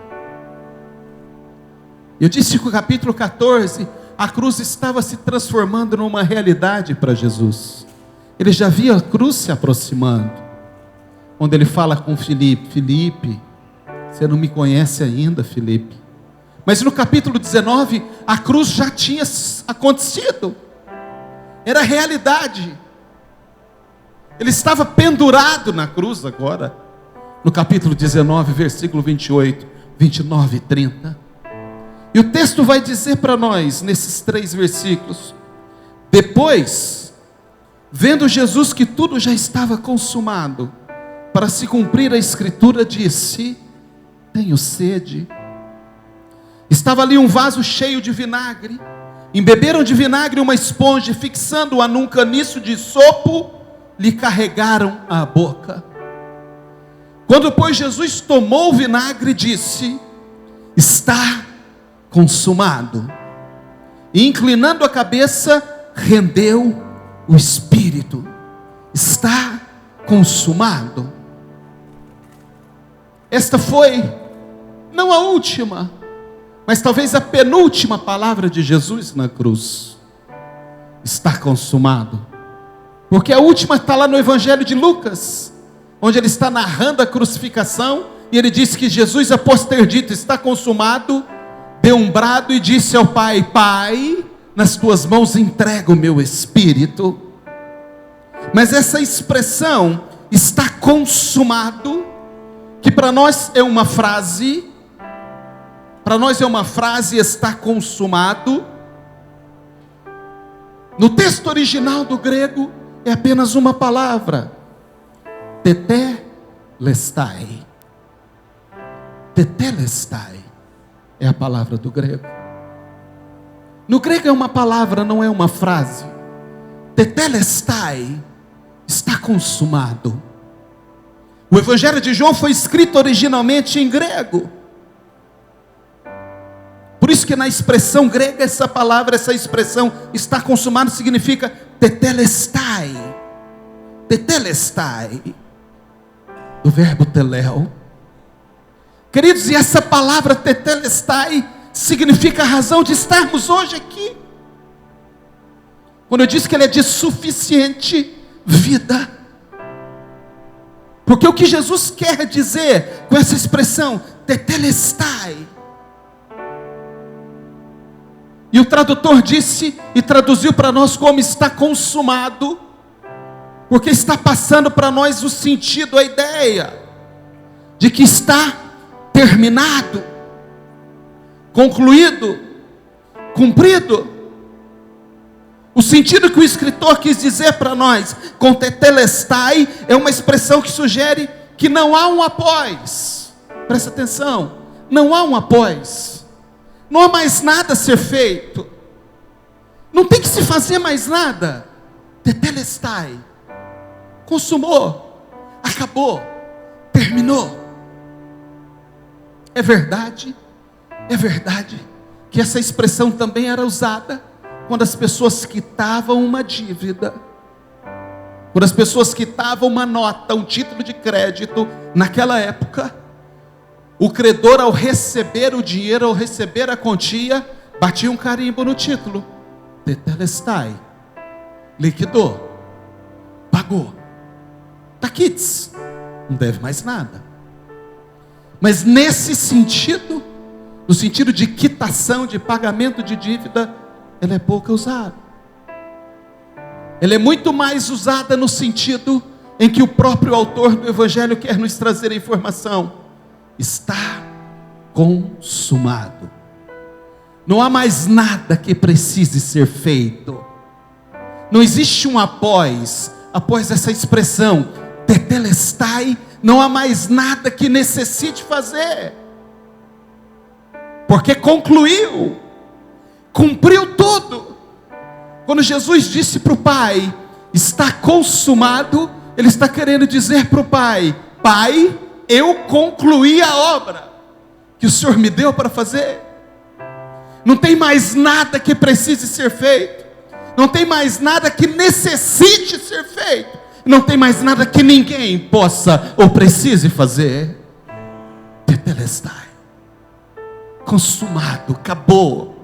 Eu disse que o capítulo 14, a cruz estava se transformando numa realidade para Jesus. Ele já via a cruz se aproximando. Quando ele fala com Filipe, Filipe, você não me conhece ainda, Filipe. Mas no capítulo 19, a cruz já tinha acontecido. Era realidade. Ele estava pendurado na cruz agora. No capítulo 19, versículo 28, 29 e 30. E o texto vai dizer para nós, nesses 3 versículos: depois, vendo Jesus que tudo já estava consumado, para se cumprir a escritura, disse: tenho sede. Estava ali um vaso cheio de vinagre. Embeberam de vinagre uma esponja, fixando-a num caniço de sopo, lhe carregaram a boca. Quando, pois, Jesus tomou o vinagre, disse: está consumado. E inclinando a cabeça, rendeu o espírito. Está consumado. esta foi, não a última, mas talvez a penúltima palavra de Jesus na cruz. Está consumado. Porque a última está lá no Evangelho de Lucas, onde ele está narrando a crucificação, e ele diz que Jesus, após ter dito está consumado, deu um brado e disse ao Pai: Pai, nas tuas mãos entrego o meu espírito. Mas essa expressão, está consumado, que para nós é uma frase, está consumado, no texto original do grego, é apenas uma palavra, tetelestai. Tetelestai é a palavra do grego. No grego é uma palavra, não é uma frase. Tetelestai, está consumado. O Evangelho de João foi escrito originalmente em grego. Por isso que na expressão grega, essa expressão está consumado significa tetelestai. Tetelestai, do verbo teléu. Queridos, e essa palavra tetelestai significa a razão de estarmos hoje aqui. Quando eu disse que ele é de suficiente vida. Porque o que Jesus quer dizer com essa expressão tetelestai, e o tradutor disse e traduziu para nós como está consumado, porque está passando para nós o sentido, a ideia de que está terminado, concluído, cumprido. O sentido que o escritor quis dizer para nós com tetelestai é uma expressão que sugere que não há um após. Presta atenção, não há um após. Não há mais nada a ser feito. Não tem que se fazer mais nada. Tetelestai. Consumou. Acabou. Terminou. É verdade que essa expressão também era usada quando as pessoas quitavam uma dívida. Quando as pessoas quitavam uma nota, um título de crédito, naquela época, o credor, ao receber o dinheiro, ao receber a quantia, batia um carimbo no título. Tetelestai. Liquidou. Pagou. Tá quites. Não deve mais nada. Mas nesse sentido, no sentido de quitação, de pagamento de dívida, ela é pouco usada. Ela é muito mais usada no sentido em que o próprio autor do Evangelho quer nos trazer a informação. Está consumado. Não há mais nada que precise ser feito. Não existe um após essa expressão, tetelestai, não há mais nada que necessite fazer. Porque concluiu, cumpriu tudo. Quando Jesus disse para o Pai, está consumado, Ele está querendo dizer para o Pai: Pai, eu concluí a obra que o Senhor me deu para fazer. Não tem mais nada que precise ser feito. Não tem mais nada que necessite ser feito. Não tem mais nada que ninguém possa ou precise fazer. Tetelestai. Consumado, acabou.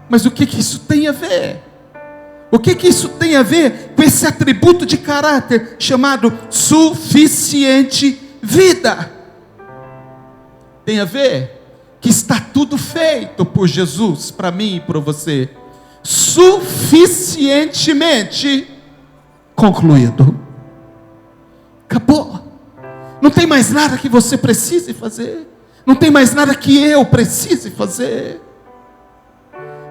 Mas o que isso tem a ver? O que isso tem a ver com esse atributo de caráter chamado suficiente vida? Tem a ver que está tudo feito por Jesus, para mim e para você, suficientemente concluído. Acabou. Não tem mais nada que você precise fazer. Não tem mais nada que eu precise fazer.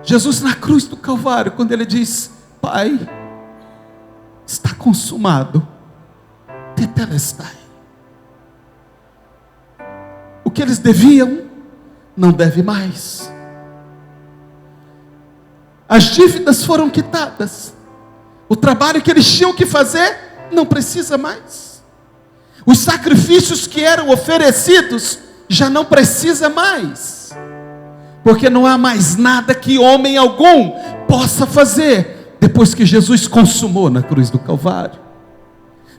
Jesus na cruz do Calvário, quando Ele diz: Pai, está consumado. Tetelestai. O que eles deviam, não deve mais. As dívidas foram quitadas. O trabalho que eles tinham que fazer, não precisa mais. Os sacrifícios que eram oferecidos, já não precisa mais. Porque não há mais nada que homem algum possa fazer depois que Jesus consumou na cruz do Calvário.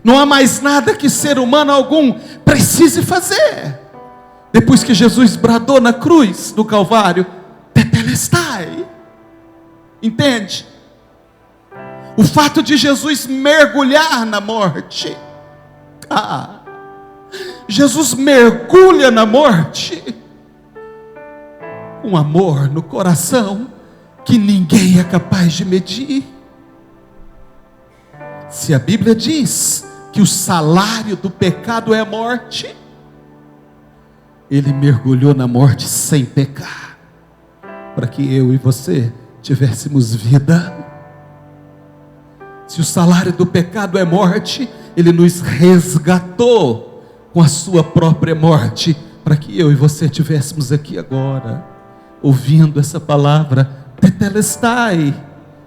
Não há mais nada que ser humano algum precise fazer. Depois que Jesus bradou na cruz do Calvário, tetelestai. Entende? O fato de Jesus mergulhar na morte. Jesus mergulha na morte. Um amor no coração que ninguém é capaz de medir. Se a Bíblia diz que o salário do pecado é a morte, Ele mergulhou na morte sem pecar, para que eu e você tivéssemos vida. Se o salário do pecado é morte, Ele nos resgatou com a sua própria morte, para que eu e você tivéssemos aqui agora, ouvindo essa palavra, tetelestai,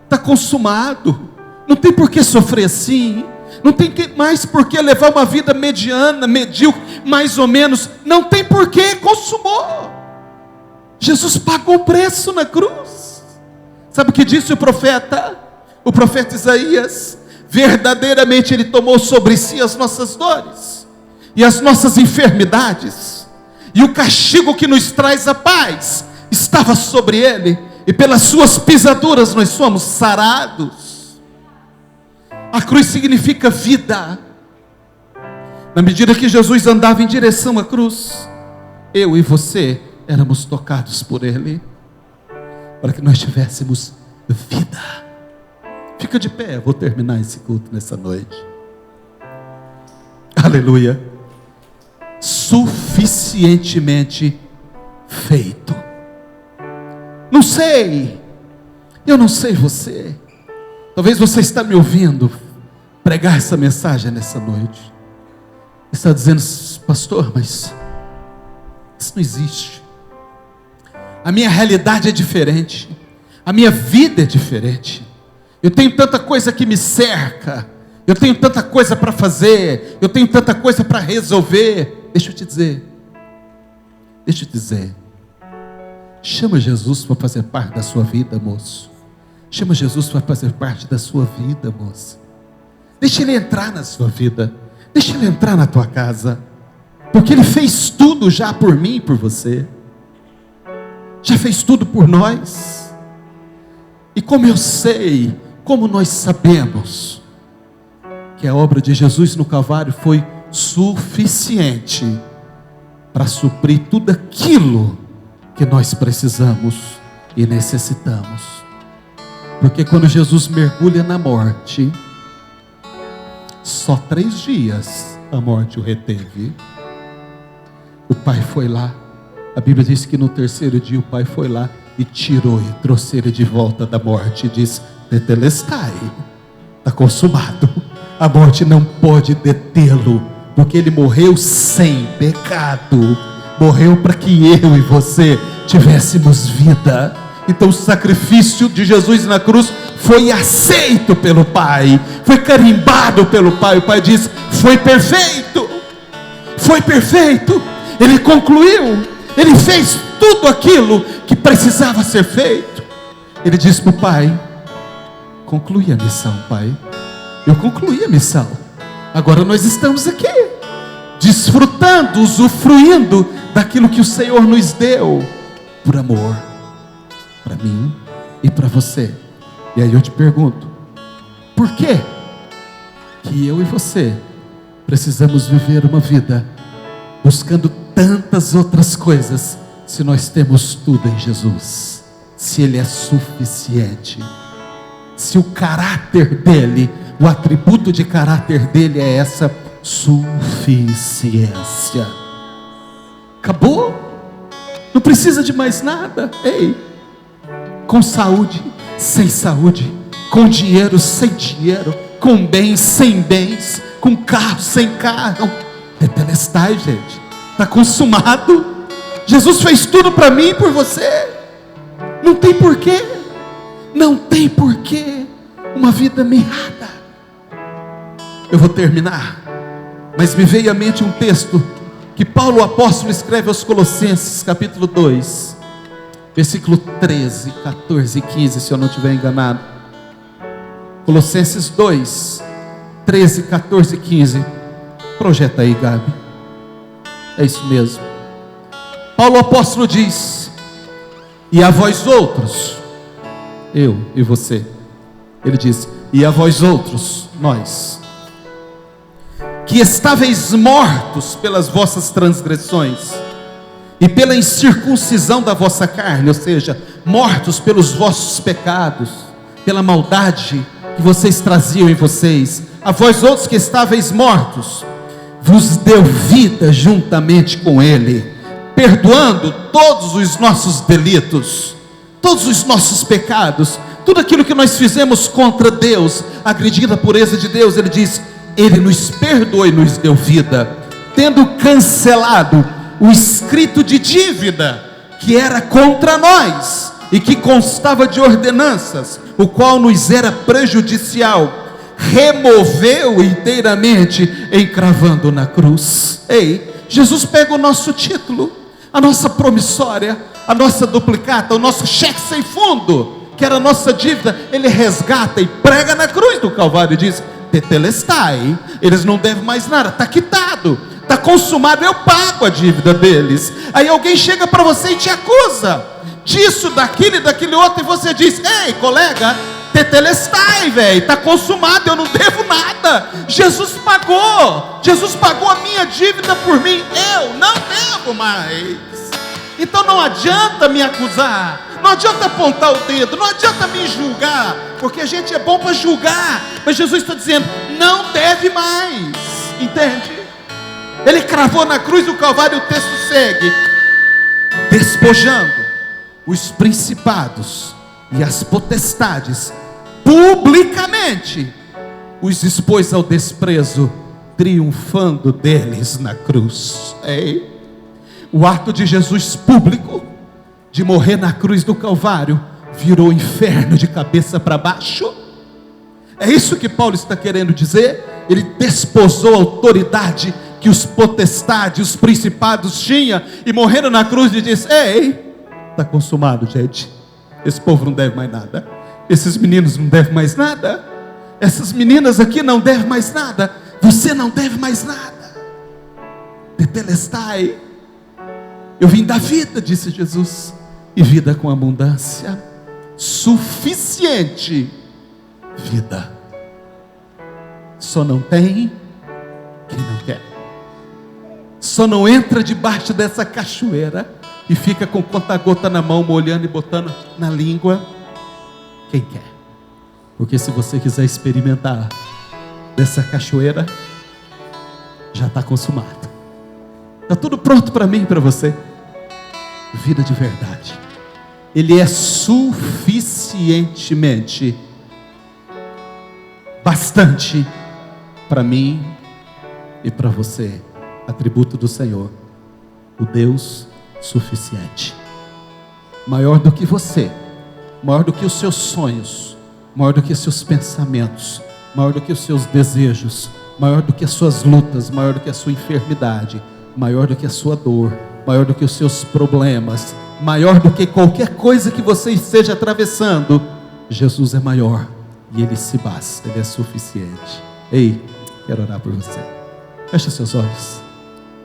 está consumado. Não tem por que sofrer assim, não tem mais por que levar uma vida mediana, medíocre, mais ou menos, não tem por que, consumou. Jesus pagou o preço na cruz. Sabe o que disse o profeta Isaías? Verdadeiramente Ele tomou sobre si as nossas dores e as nossas enfermidades, e o castigo que nos traz a paz estava sobre Ele, e pelas suas pisaduras nós somos sarados. A cruz significa vida. Na medida que Jesus andava em direção à cruz, eu e você éramos tocados por Ele, para que nós tivéssemos vida. Fica de pé, eu vou terminar esse culto nessa noite. Aleluia. Suficientemente feito. Não sei, eu não sei você. Talvez você está me ouvindo pregar essa mensagem nessa noite. Está dizendo: pastor, mas isso não existe. A minha realidade é diferente. A minha vida é diferente. Eu tenho tanta coisa que me cerca. Eu tenho tanta coisa para fazer. Eu tenho tanta coisa para resolver. Deixa eu te dizer. Chama Jesus para fazer parte da sua vida, moço. Chama Jesus para fazer parte da sua vida, moça. Deixa Ele entrar na sua vida. Deixa Ele entrar na tua casa. Porque Ele fez tudo já por mim e por você. Já fez tudo por nós. E como eu sei, como nós sabemos, que a obra de Jesus no Calvário foi suficiente para suprir tudo aquilo que nós precisamos e necessitamos. Porque quando Jesus mergulha na morte, só 3 dias a morte o reteve. O Pai foi lá. A Bíblia diz que no 3º dia o Pai foi lá e tirou e trouxe ele de volta da morte. E diz: tetelestai, está consumado. A morte não pode detê-lo, porque Ele morreu sem pecado. Morreu para que eu e você tivéssemos vida. Então o sacrifício de Jesus na cruz foi aceito pelo Pai, foi carimbado pelo Pai. O Pai diz: foi perfeito, foi perfeito. Ele concluiu, Ele fez tudo aquilo que precisava ser feito. Ele disse para o Pai: conclui a missão, Pai. Eu concluí a missão. Agora nós estamos aqui, desfrutando, usufruindo daquilo que o Senhor nos deu, por amor, para mim e para você. E aí eu te pergunto: por que que eu e você precisamos viver uma vida buscando tantas outras coisas, se nós temos tudo em Jesus? Se Ele é suficiente, se o caráter dEle, o atributo de caráter dEle é essa suficiência. Acabou, não precisa de mais nada. Ei, com saúde, sem saúde, com dinheiro, sem dinheiro, com bens, sem bens, com carro, sem carro, tetelestai, gente, está consumado. Jesus fez tudo para mim e por você. Não tem porquê, não tem porquê uma vida mirrada. Eu vou terminar, mas me veio à mente um texto que Paulo o apóstolo escreve aos Colossenses, capítulo 2, versículo 13, 14 e 15, se eu não estiver enganado. Colossenses 2, 13, 14 e 15. Projeta aí, Gabi. É isso mesmo. Paulo apóstolo diz: e a vós outros, eu e você. Ele diz: e a vós outros, nós, que estáveis mortos pelas vossas transgressões e pela incircuncisão da vossa carne, ou seja, mortos pelos vossos pecados, pela maldade que vocês traziam em vocês, a vós outros que estáveis mortos, vos deu vida juntamente com Ele, perdoando todos os nossos delitos, todos os nossos pecados, tudo aquilo que nós fizemos contra Deus, agredindo a pureza de Deus. Ele diz: Ele nos perdoou e nos deu vida, tendo cancelado o escrito de dívida que era contra nós e que constava de ordenanças, o qual nos era prejudicial, removeu inteiramente, encravando na cruz. Ei, Jesus pega o nosso título, a nossa promissória, a nossa duplicata, o nosso cheque sem fundo, que era a nossa dívida. Ele resgata e prega na cruz do Calvário e diz: tetelestai, eles não devem mais nada, está quitado, está consumado, eu pago a dívida deles. Aí alguém chega para você e te acusa disso, daquilo e daquele outro, e você diz: ei, colega, tetelestai, velho, está consumado, eu não devo nada. Jesus pagou a minha dívida por mim, eu não devo mais. Então não adianta me acusar, não adianta apontar o dedo, não adianta me julgar, porque a gente é bom para julgar, mas Jesus está dizendo: não deve mais, entende? Ele cravou na cruz do Calvário, o texto segue: despojando os principados e as potestades, publicamente os expôs ao desprezo, triunfando deles na cruz. Ei, o ato de Jesus público, de morrer na cruz do Calvário, virou o inferno de cabeça para baixo. É isso que Paulo está querendo dizer. Ele desposou a autoridade que os potestades, os principados tinham, e morreram na cruz e disse: ei, está consumado, gente. Esse povo não deve mais nada, esses meninos não devem mais nada, essas meninas aqui não devem mais nada, você não deve mais nada. Tetelestai, eu vim dar vida, disse Jesus, e vida com abundância, suficiente vida. Só não tem quem não quer. Só não entra debaixo dessa cachoeira e fica com conta-gota na mão, molhando e botando na língua, quem quer. Porque se você quiser experimentar dessa cachoeira, já está consumado. Está tudo pronto para mim e para você. Vida de verdade. Ele é suficientemente bastante para mim e para você. Atributo do Senhor, o Deus suficiente, maior do que você, maior do que os seus sonhos, maior do que os seus pensamentos, maior do que os seus desejos, maior do que as suas lutas, maior do que a sua enfermidade, maior do que a sua dor, maior do que os seus problemas, maior do que qualquer coisa que você esteja atravessando. Jesus é maior e Ele se basta, Ele é suficiente. Ei, quero orar por você. Feche seus olhos.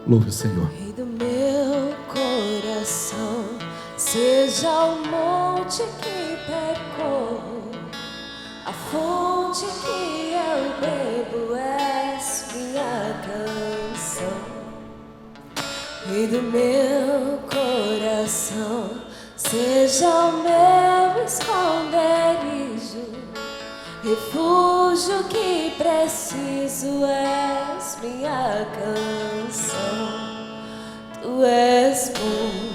Louve o Senhor. Rei do meu coração, seja o monte que percorro, a fonte que eu bebo, és minha canção. Rei do meu coração, seja o meu esconderijo, refúgio que preciso, és minha canção. Tu és bom.